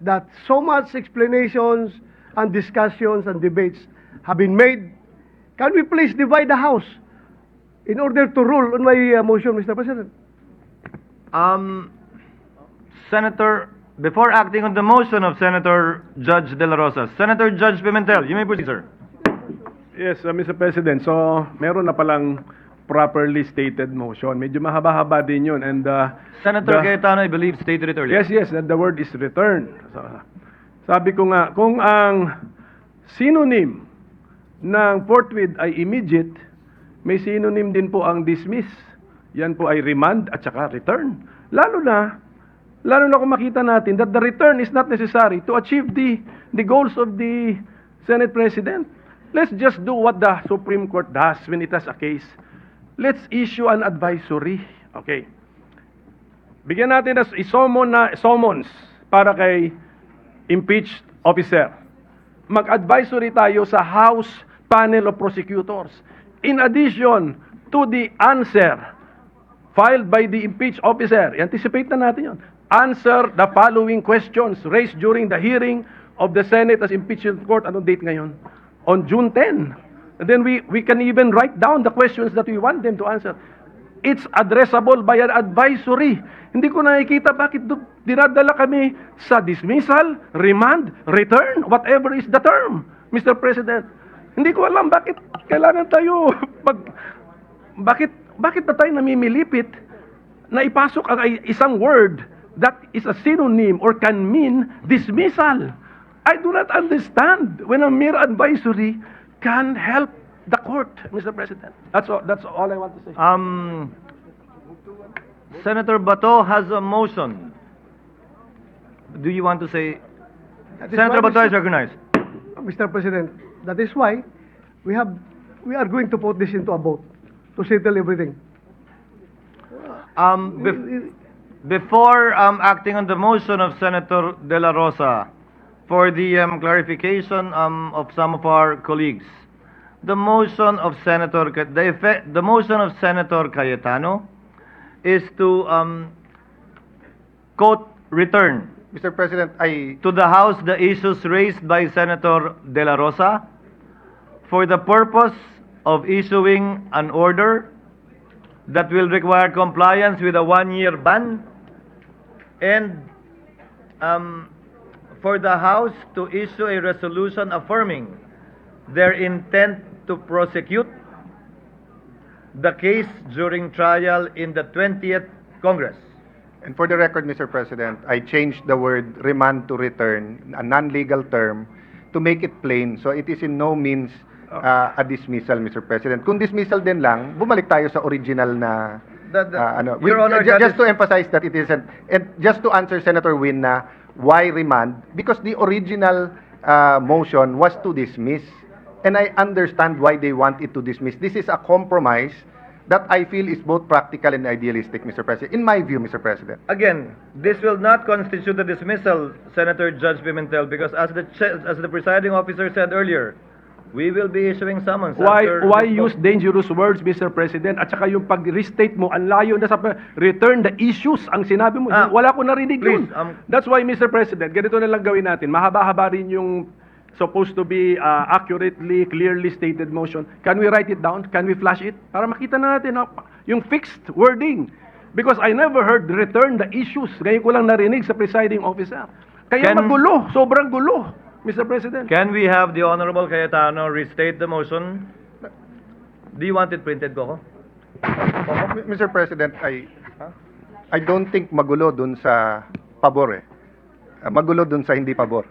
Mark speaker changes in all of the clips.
Speaker 1: that so much explanations and discussions and debates have been made. Can we please divide the House in order to rule on my motion, Mr. President?
Speaker 2: Senator, before acting on the motion of Senator Judge De La Rosa, Senator Judge Pimentel, you may proceed, sir.
Speaker 3: Yes, Mr. President. So, meron na palang properly stated motion. Medyo mahaba-haba din yun. And,
Speaker 2: Senator Cayetano, I believe, stated it earlier.
Speaker 3: yes, that the word is return. So, sabi ko nga, kung ang synonym ng forthwith ay immediate, may synonym din po ang dismiss. Yan po ay remand at saka return. Lalo na kung makita natin that the return is not necessary to achieve the goals of the Senate President. Let's just do what the Supreme Court does when it has a case. Let's issue an advisory. Okay. Bigyan natin ng summons para kay impeached officer. Mag-advisory tayo sa House Panel of Prosecutors. In addition to the answer filed by the impeached officer, anticipate na natin yun. Answer the following questions raised during the hearing of the Senate as impeachment court. Anong date ngayon? On June 10. And then we can even write down the questions that we want them to answer. It's addressable by an advisory. Hindi ko nakikita bakit dinadala kami sa dismissal, remand, return, whatever is the term, Mr. President. Hindi ko alam bakit kailangan tayo bakit ba tayo namimilipit na ipasok ang isang word that is a synonym or can mean dismissal. I do not understand when a mere advisory can help the court, Mr. President. That's all I want to say.
Speaker 2: Senator Bato has a motion. Do you want to say?
Speaker 1: That is
Speaker 2: Senator
Speaker 1: why,
Speaker 2: Bato is recognized.
Speaker 1: Mr. President, that is why we are going to put this into a vote to settle everything.
Speaker 2: Before acting on the motion of Senator De La Rosa, for the clarification of some of our colleagues, the motion of Senator Cayetano is to quote return
Speaker 4: Mr. President,
Speaker 2: to the House the issues raised by Senator De La Rosa for the purpose of issuing an order that will require compliance with a one-year ban and for the House to issue a resolution affirming their intent to prosecute the case during trial in the 20th Congress.
Speaker 4: and for the record, Mr. President, I changed the word remand to return, a non-legal term, to make it plain. So it is in no means a dismissal, Mr. President. Kung dismissal din lang, bumalik tayo sa original na
Speaker 2: Your Honor,
Speaker 4: just to emphasize that it isn't, and just to answer Senator Win na why remand, because the original motion was to dismiss, and I understand why they want it to dismiss. This is a compromise that I feel is both practical and idealistic, Mr. President, in my view, Mr. President.
Speaker 2: Again, this will not constitute a dismissal, Senator Judge Pimentel, because as the presiding officer said earlier, we will be issuing summons.
Speaker 3: Why
Speaker 2: after
Speaker 3: use dangerous words, Mr. President? At saka yung pag-restate mo, ang layo na sa return the issues, ang sinabi mo. Wala ko narinig
Speaker 2: please,
Speaker 3: yun. That's why, Mr. President, ganito na lang gawin natin. Mahaba-haba rin yung supposed to be accurately, clearly stated motion. Can we write it down? Can we flash it? Para makita na natin yung fixed wording. Because I never heard return the issues. Ngayon ko lang narinig sa presiding officer. Kaya magulo, sobrang gulo, Mr. President.
Speaker 2: Can we have the Honorable Cayetano restate the motion? Do you want it printed, Coco?
Speaker 4: Mr. President, I don't think magulo dun sa pabor eh. Magulo dun sa hindi pabor.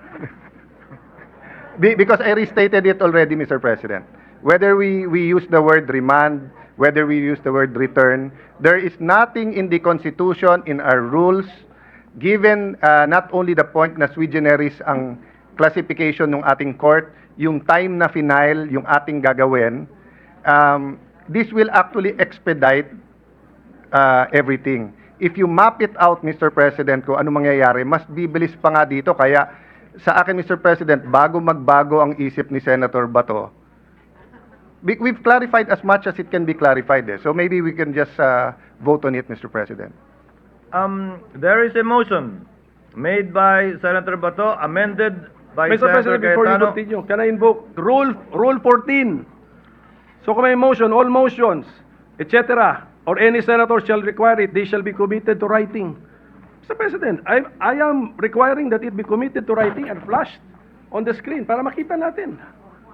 Speaker 4: Because I restated it already, Mr. President. Whether we use the word remand, whether we use the word return, there is nothing in the Constitution, in our rules, given not only the point na sui generis ang classification ng ating court, yung time na final, yung ating gagawin, this will actually expedite everything. If you map it out, Mr. President, kung ano mangyayari, mas bibilis pa nga dito. Kaya sa akin, Mr. President, bago magbago ang isip ni Senator Bato, we've clarified as much as it can be clarified. So maybe we can just vote on it, Mr. President.
Speaker 2: There is a motion Made by Senator Bato, amended by
Speaker 3: Mr.
Speaker 2: Senator
Speaker 3: President, before you
Speaker 2: Cayetano.
Speaker 3: continue, can I invoke Rule 14? So kung may motion, all motions, etc., or any senator shall require it, they shall be committed to writing. Mr. President, I am requiring that it be committed to writing and flashed on the screen para makita natin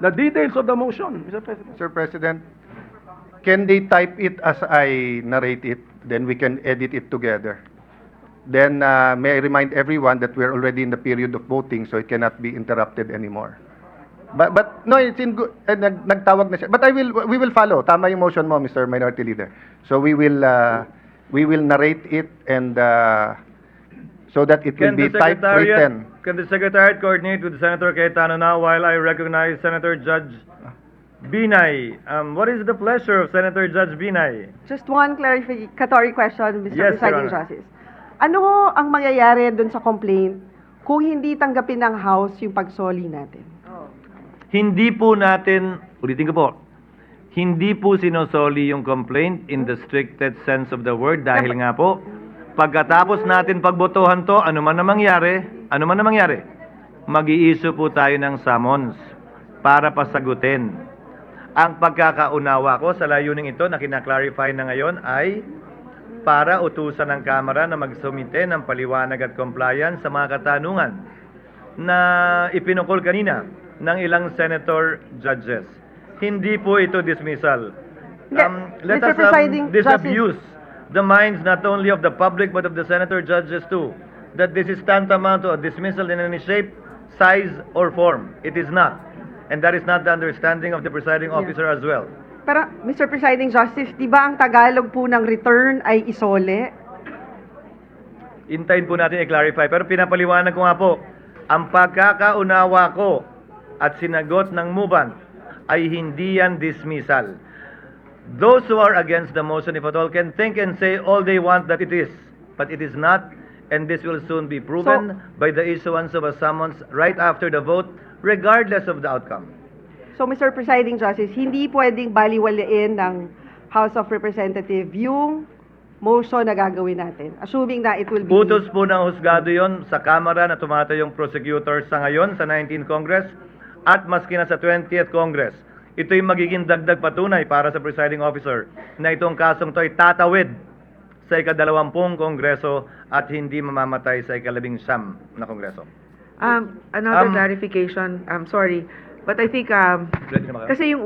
Speaker 3: the details of the motion, Mr. President.
Speaker 4: Mr. President, can they type it as I narrate it? Then we can edit it together. Then may I remind everyone that we're already in the period of voting, so it cannot be interrupted anymore. But no, it's in good. Nagtawag na siya. But we will follow. Tama yung motion mo, Mr. Minority Leader. So we will narrate it and so that it will be typed written.
Speaker 2: Can the Secretariat coordinate with Senator Cayetano now while I recognize Senator Judge Binay? What is the pleasure of Senator Judge Binay?
Speaker 5: Just one clarificatory question, Mr.
Speaker 2: Yes, Your
Speaker 5: Presiding
Speaker 2: Honor.
Speaker 5: Justice. Ano ho ang mangyayari dun sa complaint kung hindi tanggapin ng House yung pagsoli natin?
Speaker 2: Hindi po natin, ulitin ko po, hindi po sinosoli yung complaint in the strictest sense of the word dahil nga po, pagkatapos natin pagbotohan to, ano man na mangyari, mag-i-issue po tayo ng summons para pasagutin. Ang pagkakaunawa ko sa layuning ito na kinaklarify na ngayon ay para utusan ng Kamara na magsumite ng paliwanag at compliance sa mga katanungan na ipinukol kanina ng ilang senator judges. Hindi po ito dismissal. Let
Speaker 5: Mr.
Speaker 2: us
Speaker 5: Presiding
Speaker 2: disabuse the minds not only of the public but of the senator judges too, that this is tantamount to a dismissal in any shape, size, or form. It is not. And that is not the understanding of the presiding officer as well.
Speaker 5: Pero, Mr. Presiding Justice, di ba ang Tagalog po ng return ay isole?
Speaker 2: Hintayin po natin i-clarify. Pero pinapaliwanag ko nga po, ang pagkakaunawa ko at sinagot ng MUBAN ay hindi yan dismissal. Those who are against the motion, if at all, can think and say all they want that it is. But it is not, and this will soon be proven by the issuance of a summons right after the vote, regardless of the outcome.
Speaker 5: So, Mr. Presiding Justice, hindi pwedeng baliwalain ng House of Representatives yung motion na gagawin natin, assuming na it will be...
Speaker 2: Utos po ng husgado yon sa Kamara na tumatayong prosecutor sa ngayon, sa 19th Congress, at maski na sa 20th Congress. Ito'y magiging dagdag patunay para sa presiding officer na itong kasong to ay tatawid sa ika-20 Kongreso at hindi mamamatay sa ika-19 na Kongreso.
Speaker 6: Another clarification, I'm sorry, but I think
Speaker 2: Ready na ba kayo?
Speaker 6: kasi yung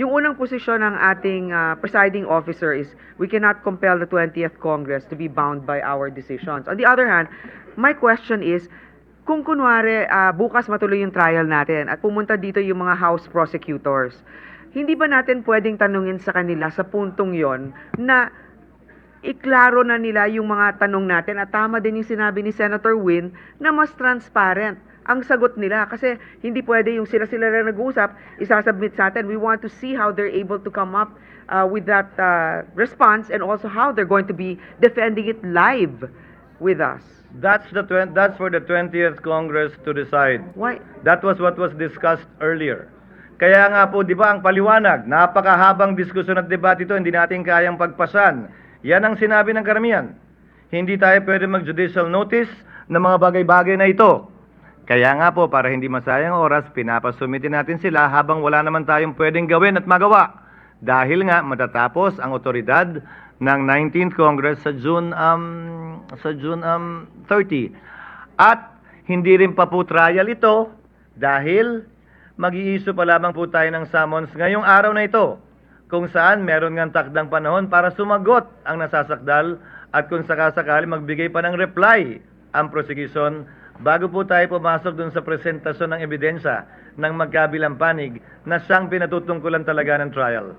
Speaker 6: unang posisyon ng ating presiding officer is we cannot compel the 20th Congress to be bound by our decisions. On the other hand, my question is, kung kunwari bukas matuloy yung trial natin at pumunta dito yung mga House prosecutors, hindi ba natin pwedeng tanungin sa kanila sa puntong yon na iklaro na nila yung mga tanong natin at tama din yung sinabi ni Senator Win na mas transparent ang sagot nila kasi hindi pwede yung sila-sila na nag-uusap, isasubmit sa atin. We want to see how they're able to come up with that response and also how they're going to be defending it live with us.
Speaker 2: That's for the 20th Congress to decide.
Speaker 6: Why?
Speaker 2: That was what was discussed earlier. Kaya nga po, di ba, ang paliwanag, napakahabang diskusyon at debate ito, hindi natin kayang pagpasan. Yan ang sinabi ng karamihan. Hindi tayo pwede mag-judicial notice ng mga bagay-bagay na ito. Kaya nga po, para hindi masayang oras, pinapasumitin natin sila habang wala naman tayong pwedeng gawin at magawa. Dahil nga, matatapos ang otoridad ng 19th Congress sa June 30. At hindi rin pa po trial ito dahil mag-i-issue pa lamang po tayo ng summons ngayong araw na ito kung saan meron ng takdang panahon para sumagot ang nasasakdal at kung sakasakali magbigay pa ng reply ang prosecution bago po tayo pumasok dun sa presentasyon ng ebidensya ng magkabilang panig na siyang pinatutungkulan talaga ng trial.